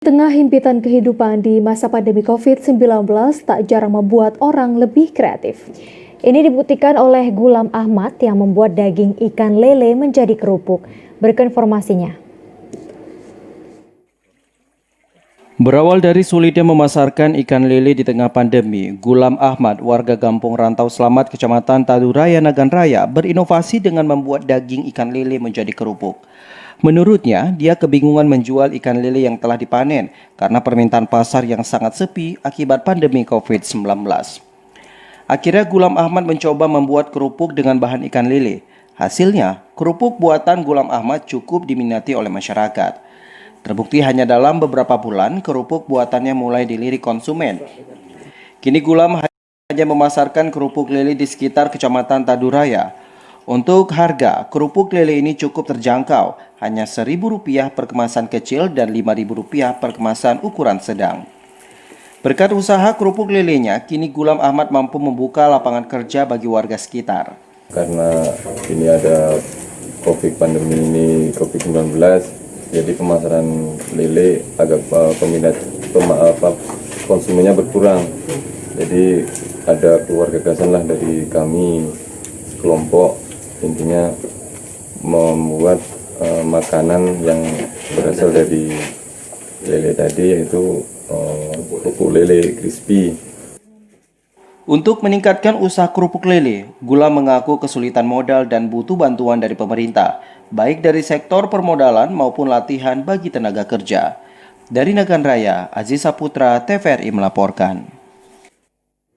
Tengah himpitan kehidupan di masa pandemi COVID-19 tak jarang membuat orang lebih kreatif. Ini dibuktikan oleh Gulam Ahmad yang membuat daging ikan lele menjadi kerupuk. Berikut informasinya. Berawal dari sulitnya memasarkan ikan lele di tengah pandemi, Gulam Ahmad, warga Kampung Rantau Selamat, Kecamatan Taduraya, Nagan Raya, berinovasi dengan membuat daging ikan lele menjadi kerupuk. Menurutnya, dia kebingungan menjual ikan lele yang telah dipanen karena permintaan pasar yang sangat sepi akibat pandemi COVID-19. Akhirnya Gulam Ahmad mencoba membuat kerupuk dengan bahan ikan lele. Hasilnya, kerupuk buatan Gulam Ahmad cukup diminati oleh masyarakat. Terbukti hanya dalam beberapa bulan, kerupuk buatannya mulai dilirik konsumen. Kini Gulam hanya memasarkan kerupuk lele di sekitar Kecamatan Taduraya. Untuk harga, kerupuk lele ini cukup terjangkau, hanya Rp1.000 per kemasan kecil dan Rp5.000 per kemasan ukuran sedang. Berkat usaha kerupuk lelenya, kini Gulam Ahmad mampu membuka lapangan kerja bagi warga sekitar. Karena ini ada pandemi ini COVID-19, jadi pemasaran lele agak konsumennya berkurang. Jadi ada keluar gagasan lah dari kami kelompok, intinya membuat makanan yang berasal dari lele tadi, yaitu kerupuk lele crispy. Untuk meningkatkan usaha kerupuk lele, Gulam mengaku kesulitan modal dan butuh bantuan dari pemerintah, baik dari sektor permodalan maupun latihan bagi tenaga kerja. Dari Nagan Raya, Aziz Saputra, TVRI melaporkan.